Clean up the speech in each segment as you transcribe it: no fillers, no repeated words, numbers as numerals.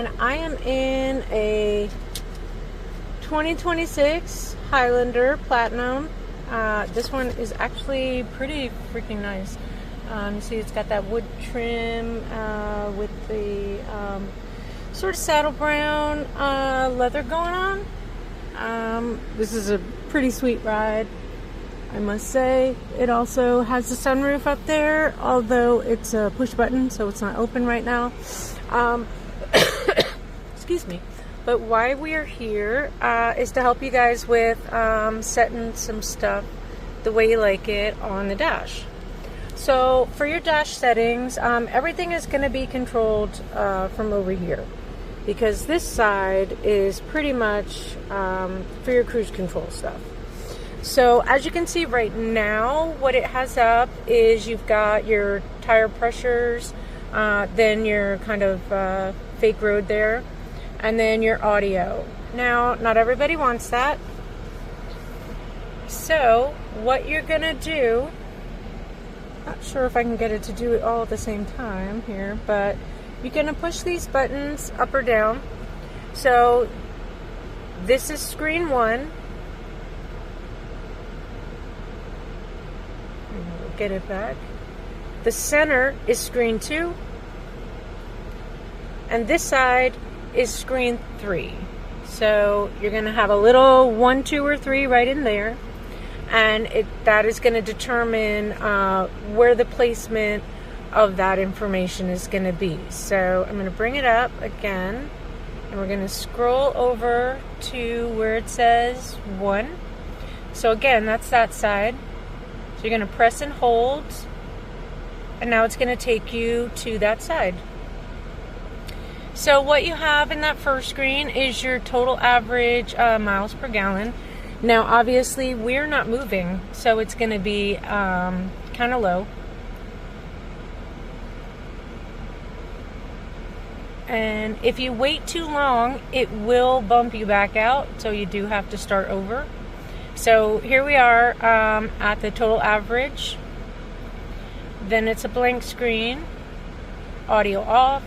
And I am in a 2026 Highlander Platinum. This one is actually pretty freaking nice. You see it's got that wood trim with the sort of saddle brown leather going on. This is a pretty sweet ride, I must say. It also has the sunroof up there, although it's a push button, so it's not open right now. Excuse me. But why we are here is to help you guys with setting some stuff the way you like it on the dash. So for your dash settings, everything is going to be controlled from over here, because this side is pretty much for your cruise control stuff. So as you can see right now, what it has up is you've got your tire pressures, then your kind of fake road there, and then your audio. Now, not everybody wants that. So what you're gonna do, not sure if I can get it to do it all at the same time here, but you're gonna push these buttons up or down. So this is screen 1. Get it back. The center is screen 2, and this side is screen 3. So you're going to have a little 1, 2, or 3 right in there, and that is going to determine where the placement of that information is going to be. So I'm going to bring it up again, and we're going to scroll over to where it says 1. So again, that's that side. So you're going to press and hold, and now it's going to take you to that side. So what you have in that first screen is your total average miles per gallon. Now obviously we're not moving, so it's going to be kind of low. And if you wait too long, it will bump you back out, so you do have to start over. So here we are at the total average. Then it's a blank screen, audio off,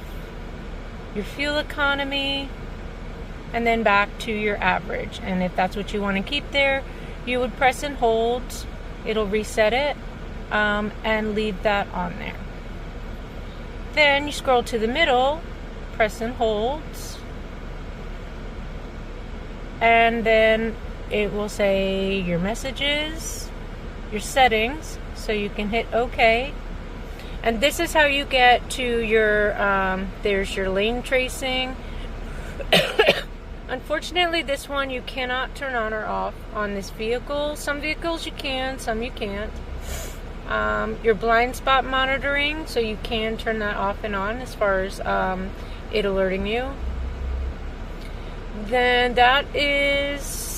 your fuel economy, and then back to your average. And if that's what you want to keep there, you would press and hold. It'll reset it and leave that on there. Then you scroll to the middle, press and hold, and then it will say your messages, your settings, so you can hit OK. And this is how you get to your, there's your lane tracing. Unfortunately, this one you cannot turn on or off on this vehicle. Some vehicles you can, some you can't. Your blind spot monitoring, so you can turn that off and on as far as it alerting you. Then that is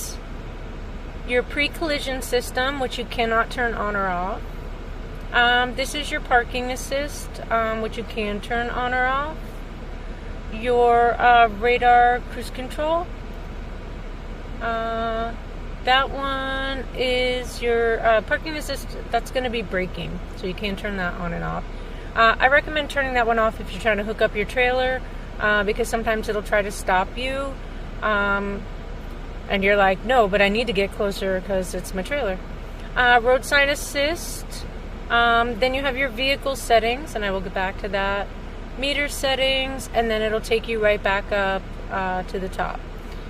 your pre-collision system, which you cannot turn on or off. This is your parking assist, which you can turn on or off. Your radar cruise control. That one is your parking assist. That's going to be braking, so you can turn that on and off. I recommend turning that one off if you're trying to hook up your trailer, because sometimes it'll try to stop you. And you're like, no, but I need to get closer because it's my trailer. Road sign assist. Then you have your vehicle settings, and I will get back to that. Meter settings, and then it'll take you right back up to the top.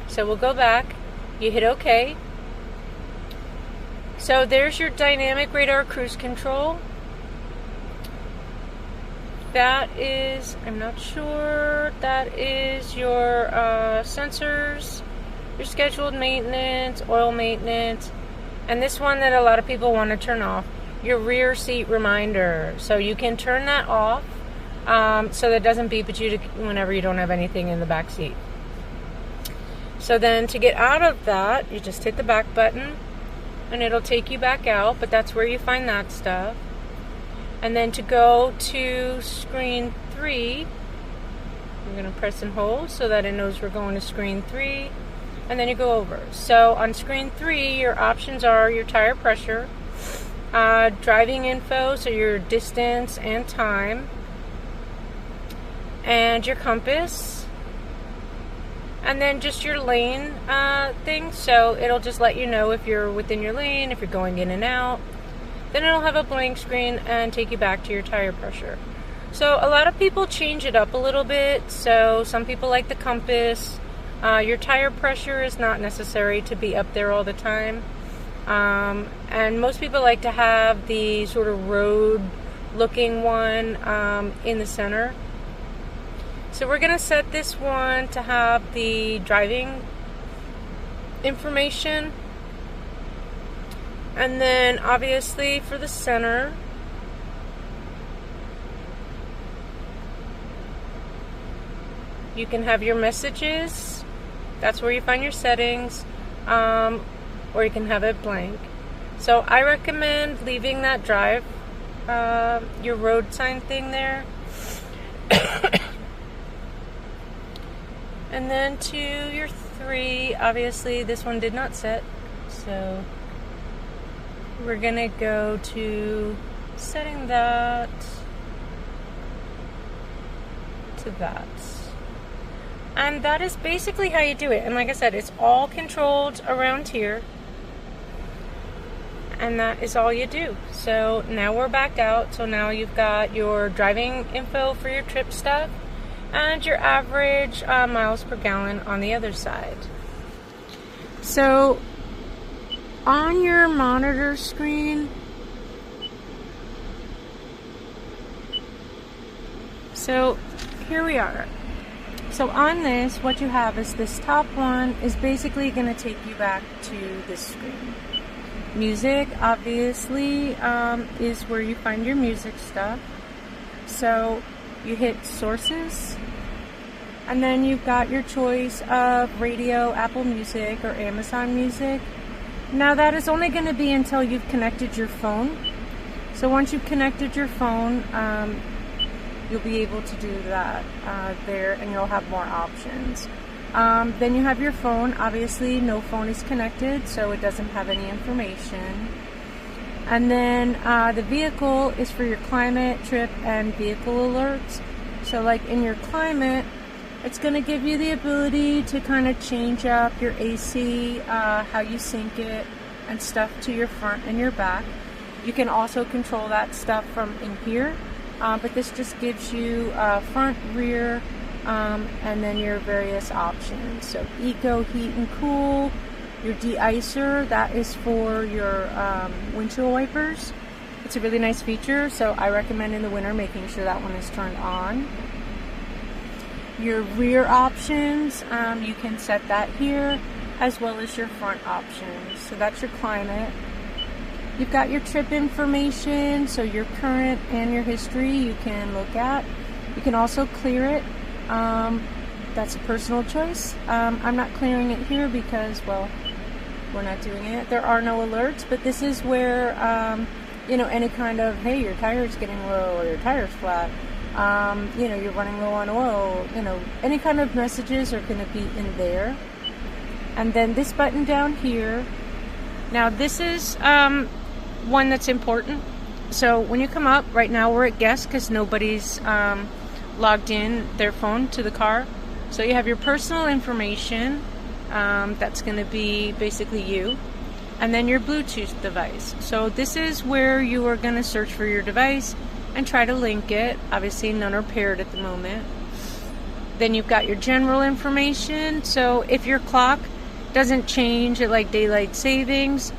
So we'll go back. You hit OK. So there's your dynamic radar cruise control. That is, I'm not sure, that is your sensors, your scheduled maintenance, oil maintenance, and this one that a lot of people want to turn off, your rear seat reminder. So you can turn that off so that it doesn't beep at you whenever you don't have anything in the back seat. So then to get out of that, you just hit the back button and it'll take you back out, but that's where you find that stuff. And then to go to screen 3, we're going to press and hold so that it knows we're going to screen 3. And then you go over. So on screen 3, your options are your tire pressure, driving info, so your distance and time, and your compass, and then just your lane thing. So it'll just let you know if you're within your lane, if you're going in and out. Then it'll have a blank screen and take you back to your tire pressure. So a lot of people change it up a little bit. So some people like the compass. Your tire pressure is not necessary to be up there all the time. And most people like to have the sort of road looking one in the center. So we're going to set this one to have the driving information. And then obviously for the center, you can have your messages. That's where you find your settings. Or you can have it blank. So I recommend leaving that drive, your road sign thing there. And then to your 3, obviously this one did not set, so we're gonna go to setting that to that. And that is basically how you do it. And like I said, it's all controlled around here. And that is all you do. So now we're back out. So now you've got your driving info for your trip stuff and your average miles per gallon on the other side. So on your monitor screen, so here we are. So on this, what you have is this top one is basically going to take you back to this screen. Music, obviously, is where you find your music stuff. So you hit sources, and then you've got your choice of radio, Apple Music, or Amazon Music. Now that is only going to be until you've connected your phone. So once you've connected your phone, you'll be able to do that there, and you'll have more options. Then you have your phone. Obviously, no phone is connected, so it doesn't have any information. And then the vehicle is for your climate, trip, and vehicle alerts. So like in your climate, it's going to give you the ability to kind of change up your AC, how you sync it, and stuff to your front and your back. You can also control that stuff from in here. But this just gives you front, rear, and then your various options. So eco, heat and cool. Your de-icer, that is for your windshield wipers. It's a really nice feature, so I recommend in the winter making sure that one is turned on. Your rear options, you can set that here, as well as your front options. So that's your climate. You've got your trip information, so your current and your history you can look at. You can also clear it. That's a personal choice. I'm not clearing it here because, well, we're not doing it. There are no alerts, but this is where, you know, any kind of, hey, your tire's getting low or your tire's flat, you know, you're running low on oil, you know, any kind of messages are going to be in there. And then this button down here, now this is one that's important. So when you come up, right now we're at guest because nobody's logged in their phone to the car. So you have your personal information, that's going to be basically you, and then your Bluetooth device. So this is where you are going to search for your device and try to link it. Obviously none are paired at the moment. Then you've got your general information. So if your clock doesn't change at like daylight savings,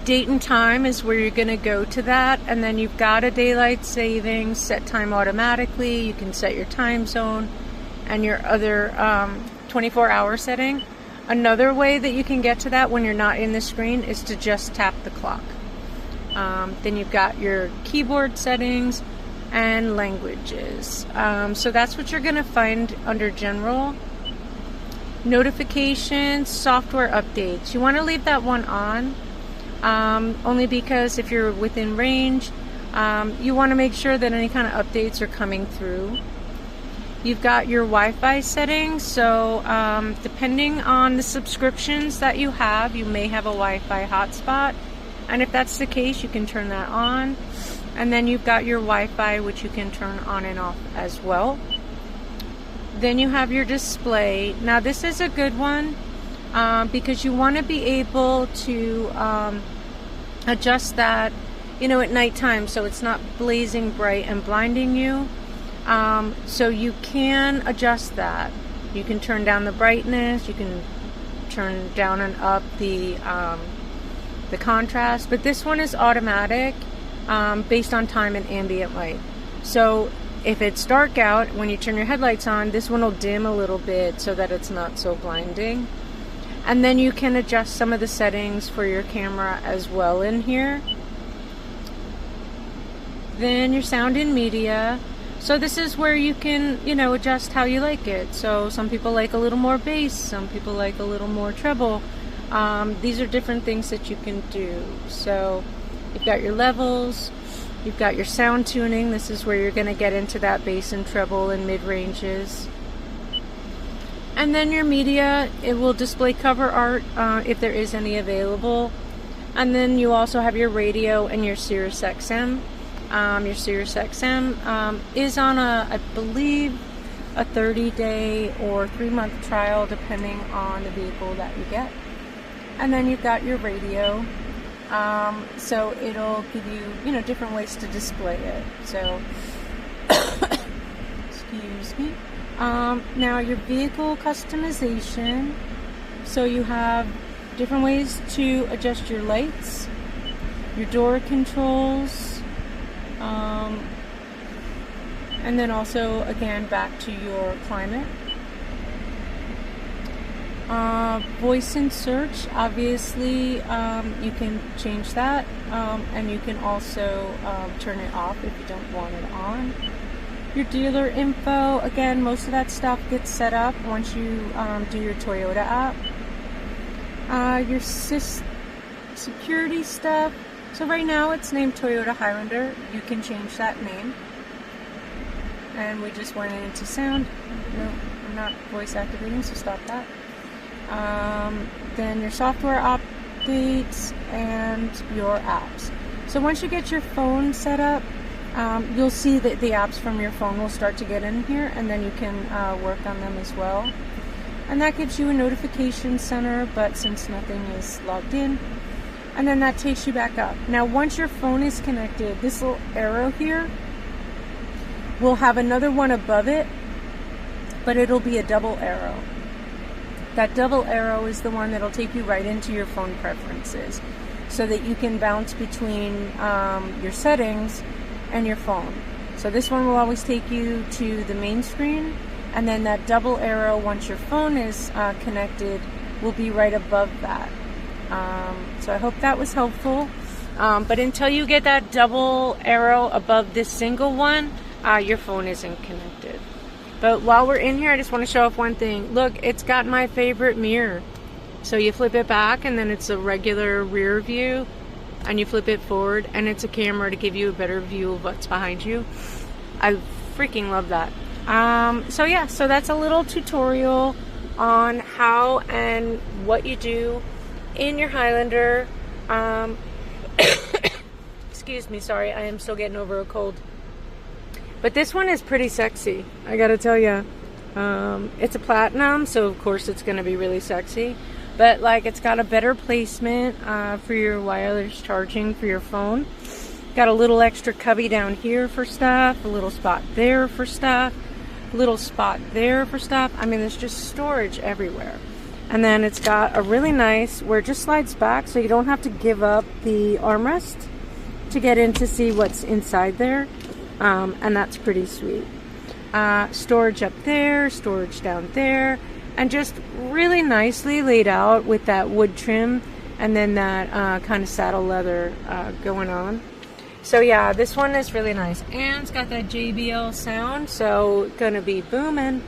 date and time is where you're going to go to that. And then you've got a daylight savings, set time automatically. You can set your time zone and your other 24-hour setting. Another way that you can get to that when you're not in the screen is to just tap the clock. Then you've got your keyboard settings and languages. So that's what you're going to find under general. Notifications, software updates. You want to leave that one on, only because if you're within range, you want to make sure that any kind of updates are coming through. You've got your Wi-Fi settings, so depending on the subscriptions that you have, you may have a Wi-Fi hotspot, and if that's the case, you can turn that on. And then you've got your Wi-Fi, which you can turn on and off as well. Then you have your display. Now this is a good one because you want to be able to adjust that, you know, at nighttime, so it's not blazing bright and blinding you. So you can adjust that. You can turn down the brightness, you can turn down and up the contrast, but this one is automatic based on time and ambient light. So if it's dark out, when you turn your headlights on, this one will dim a little bit so that it's not so blinding. And then you can adjust some of the settings for your camera as well in here. Then your sound and media. So this is where you can, you know, adjust how you like it. So some people like a little more bass, some people like a little more treble. These are different things that you can do. So you've got your levels, you've got your sound tuning. This is where you're going to get into that bass and treble and mid ranges. And then your media, it will display cover art if there is any available. And then you also have your radio and your Sirius XM. Your Sirius XM is on I believe, a 30-day or 3-month trial depending on the vehicle that you get. And then you've got your radio. So it'll give you, you know, different ways to display it. So, excuse me. Now your vehicle customization. So you have different ways to adjust your lights, your door controls, and then also again back to your climate. Voice and search, obviously you can change that, and you can also turn it off if you don't want it on. Your dealer info, again, most of that stuff gets set up once you do your Toyota app. Your security stuff, so right now it's named Toyota Highlander. You can change that name. And we just went into sound. No, I'm not voice activating, so stop that. Then your software updates and your apps. So once you get your phone set up, you'll see that the apps from your phone will start to get in here, and then you can work on them as well. And that gives you a notification center, but since nothing is logged in, and then that takes you back up. Now once your phone is connected, this little arrow here will have another one above it, but it'll be a double arrow. That double arrow is the one that'll take you right into your phone preferences, so that you can bounce between your settings and your phone. So this one will always take you to the main screen, and then that double arrow, once your phone is connected, will be right above that. So I hope that was helpful. But until you get that double arrow above this single one, your phone isn't connected. But while we're in here, I just want to show off one thing. Look, it's got my favorite mirror. So you flip it back, and then it's a regular rear view, and you flip it forward, and it's a camera to give you a better view of what's behind you. I freaking love that. So yeah, so that's a little tutorial on how and what you do in your Highlander. Excuse me, sorry, I am still getting over a cold. But this one is pretty sexy, I gotta tell you. It's a platinum, so of course it's gonna be really sexy. But like, it's got a better placement for your wireless charging for your phone. Got a little extra cubby down here for stuff, a little spot there for stuff, a little spot there for stuff. I mean, there's just storage everywhere. And then it's got a really nice, where it just slides back, so you don't have to give up the armrest to get in to see what's inside there. And that's pretty sweet. Storage up there, storage down there, and just really nicely laid out with that wood trim, and then that kind of saddle leather going on. So yeah, this one is really nice, and it's got that JBL sound, so gonna be booming.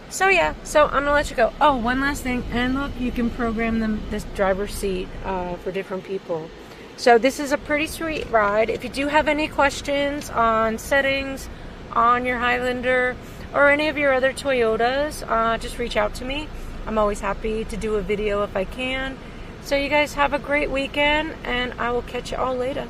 So yeah, so I'm gonna let you go. Oh, one last thing, and look, you can program this driver's seat for different people. So this is a pretty sweet ride. If you do have any questions on settings on your Highlander or any of your other Toyotas, just reach out to me. I'm always happy to do a video if I can. So you guys have a great weekend, and I will catch you all later.